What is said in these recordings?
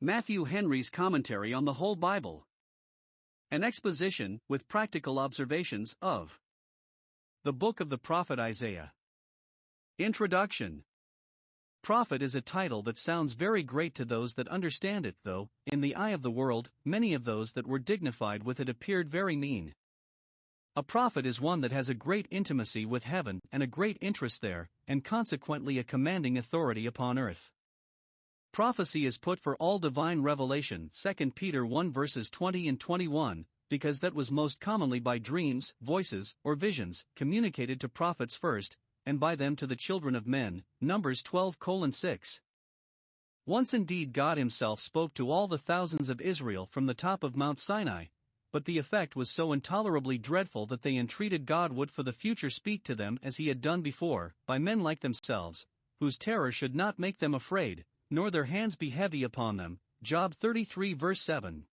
Matthew Henry's Commentary on the Whole Bible. An exposition, with practical observations, of the book of the prophet Isaiah. Introduction. Prophet is a title that sounds very great to those that understand it, though, in the eye of the world, many of those that were dignified with it appeared very mean. A prophet is one that has a great intimacy with heaven and a great interest there, and consequently a commanding authority upon earth. Prophecy is put for all divine revelation, 2 Peter 1 verses 20 and 21, because that was most commonly by dreams, voices, or visions, communicated to prophets first, and by them to the children of men, Numbers 12:6. Once indeed God himself spoke to all the thousands of Israel from the top of Mount Sinai, but the effect was so intolerably dreadful that they entreated God would for the future speak to them as he had done before, by men like themselves, whose terror should not make them afraid, nor their hands be heavy upon them. Job 33 verse 7.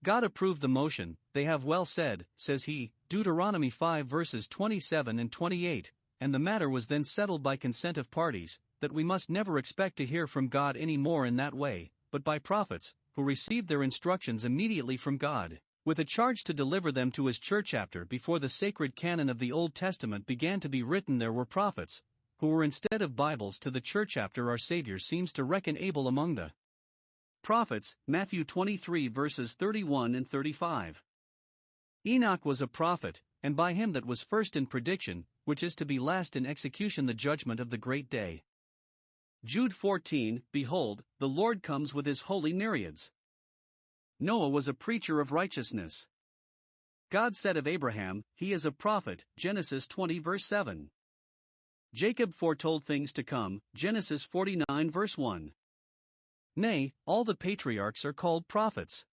God approved the motion, they have well said, says he, Deuteronomy 5 verses 27 and 28, and the matter was then settled by consent of parties, that we must never expect to hear from God any more in that way, but by prophets, who received their instructions immediately from God, with a charge to deliver them to his church. After before the sacred canon of the Old Testament began to be written, there were prophets, who were instead of Bibles to the church. After our Savior seems to reckon Abel among the prophets, Matthew 23 verses 31 and 35. Enoch was a prophet, and by him that was first in prediction, which is to be last in execution the judgment of the great day. Jude 14, Behold, the Lord comes with his holy myriads. Noah was a preacher of righteousness. God said of Abraham, he is a prophet, Genesis 20 verse 7. Jacob foretold things to come, Genesis 49 verse 1. Nay, all the patriarchs are called prophets.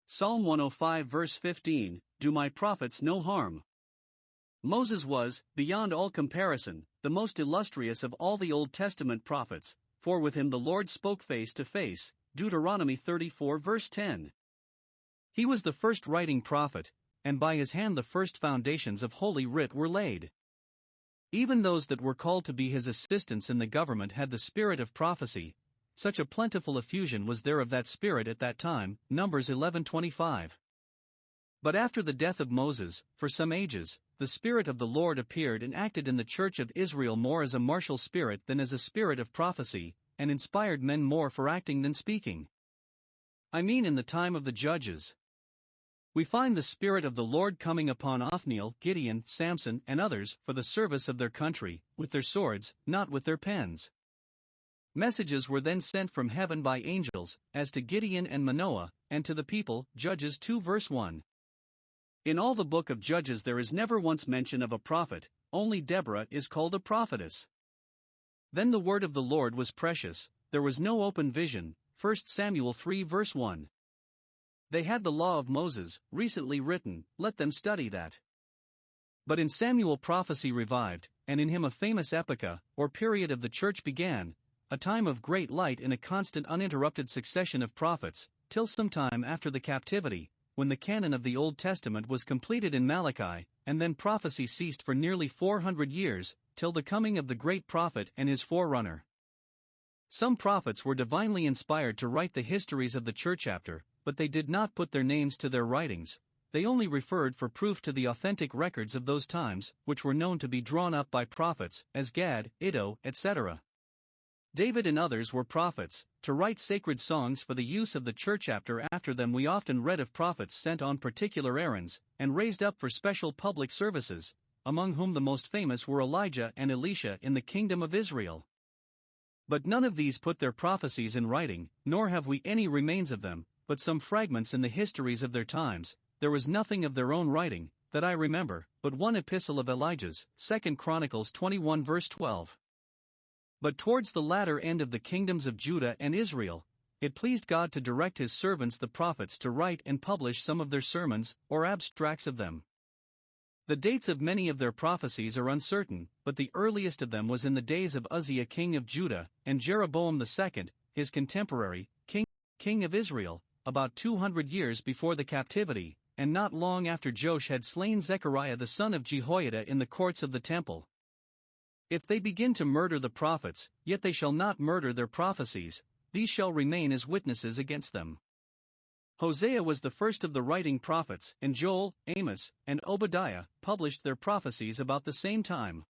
Psalm 105 verse 15, Do my prophets no harm. Moses was, beyond all comparison, the most illustrious of all the Old Testament prophets, for with him the Lord spoke face to face, Deuteronomy 34 verse 10. He was the first writing prophet, and by his hand the first foundations of Holy Writ were laid. Even those that were called to be his assistants in the government had the spirit of prophecy, such a plentiful effusion was there of that spirit at that time, Numbers 11:25. But after the death of Moses, for some ages, the Spirit of the Lord appeared and acted in the church of Israel more as a martial spirit than as a spirit of prophecy, and inspired men more for acting than speaking. I mean in the time of the judges. We find the Spirit of the Lord coming upon Othniel, Gideon, Samson, and others, for the service of their country, with their swords, not with their pens. Messages were then sent from heaven by angels, as to Gideon and Manoah, and to the people, Judges 2 verse 1. In all the book of Judges there is never once mention of a prophet, only Deborah is called a prophetess. Then the word of the Lord was precious, there was no open vision, 1 Samuel 3 verse 1. They had the law of Moses, recently written, let them study that. But in Samuel prophecy revived, and in him a famous epocha, or period of the church began, a time of great light in a constant uninterrupted succession of prophets, till some time after the captivity, when the canon of the Old Testament was completed in Malachi, and then prophecy ceased for nearly 400 years, till the coming of the great prophet and his forerunner. Some prophets were divinely inspired to write the histories of the church after, but they did not put their names to their writings, they only referred for proof to the authentic records of those times, which were known to be drawn up by prophets, as Gad, Iddo, etc. David and others were prophets, to write sacred songs for the use of the church. After them we often read of prophets sent on particular errands, and raised up for special public services, among whom the most famous were Elijah and Elisha in the kingdom of Israel. But none of these put their prophecies in writing, nor have we any remains of them, but some fragments in the histories of their times. There was nothing of their own writing, that I remember, but one epistle of Elijah's, 2 Chronicles 21 verse 12. But towards the latter end of the kingdoms of Judah and Israel, it pleased God to direct his servants the prophets to write and publish some of their sermons, or abstracts of them. The dates of many of their prophecies are uncertain, but the earliest of them was in the days of Uzziah king of Judah, and Jeroboam II, his contemporary, king of Israel, about 200 years before the captivity, and not long after Joash had slain Zechariah the son of Jehoiada in the courts of the temple. If they begin to murder the prophets, yet they shall not murder their prophecies, these shall remain as witnesses against them. Hosea was the first of the writing prophets, and Joel, Amos, and Obadiah published their prophecies about the same time.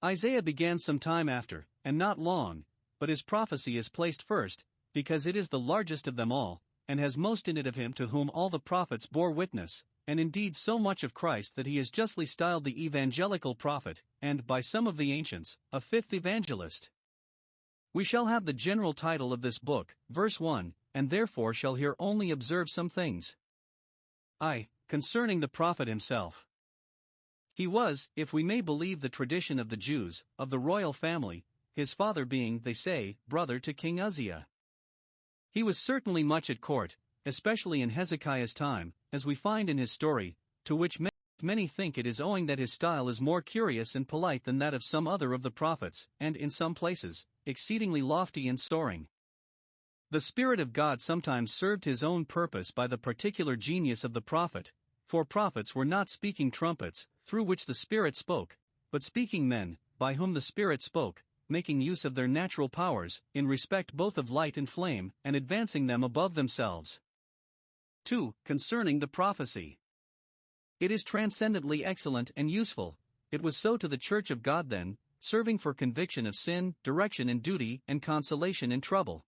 Isaiah began some time after, and not long, but his prophecy is placed first, because it is the largest of them all, and has most in it of him to whom all the prophets bore witness, and indeed so much of Christ that he is justly styled the evangelical prophet, and, by some of the ancients, a fifth evangelist. We shall have the general title of this book, verse 1, and therefore shall here only observe some things. Concerning the prophet himself. He was, if we may believe the tradition of the Jews, of the royal family, his father being, they say, brother to King Uzziah. He was certainly much at court, especially in Hezekiah's time, as we find in his story, to which many think it is owing that his style is more curious and polite than that of some other of the prophets, and, in some places, exceedingly lofty and soaring. The Spirit of God sometimes served his own purpose by the particular genius of the prophet, for prophets were not speaking trumpets, through which the Spirit spoke, but speaking men, by whom the Spirit spoke, making use of their natural powers, in respect both of light and flame, and advancing them above themselves. 2. Concerning the prophecy. It is transcendently excellent and useful. It was so to the Church of God then, serving for conviction of sin, direction in duty, and consolation in trouble.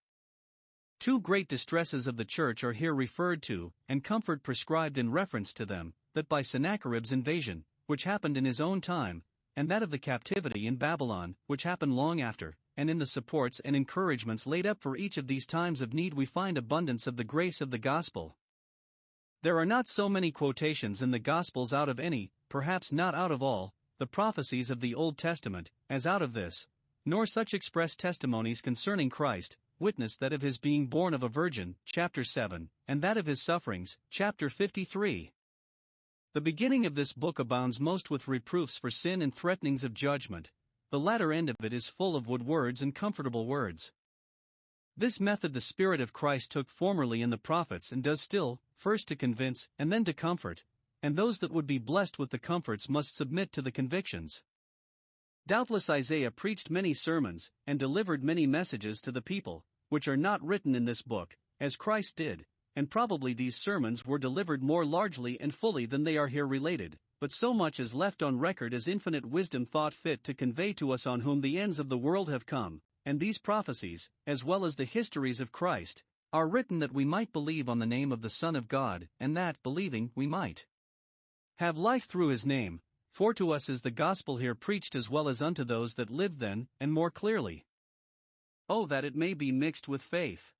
Two great distresses of the Church are here referred to, and comfort prescribed in reference to them, that by Sennacherib's invasion, which happened in his own time, and that of the captivity in Babylon, which happened long after, and in the supports and encouragements laid up for each of these times of need we find abundance of the grace of the gospel. There are not so many quotations in the Gospels out of any, perhaps not out of all, the prophecies of the Old Testament, as out of this, nor such express testimonies concerning Christ, witness that of his being born of a virgin, chapter 7, and that of his sufferings, chapter 53. The beginning of this book abounds most with reproofs for sin and threatenings of judgment. The latter end of it is full of wood words and comfortable words. This method the Spirit of Christ took formerly in the prophets and does still, first to convince, and then to comfort, and those that would be blessed with the comforts must submit to the convictions. Doubtless Isaiah preached many sermons, and delivered many messages to the people, which are not written in this book, as Christ did, and probably these sermons were delivered more largely and fully than they are here related, but so much is left on record as infinite wisdom thought fit to convey to us on whom the ends of the world have come, and these prophecies, as well as the histories of Christ, are written that we might believe on the name of the Son of God, and that, believing, we might have life through his name, for to us is the gospel here preached as well as unto those that lived then, and more clearly. Oh, that it may be mixed with faith!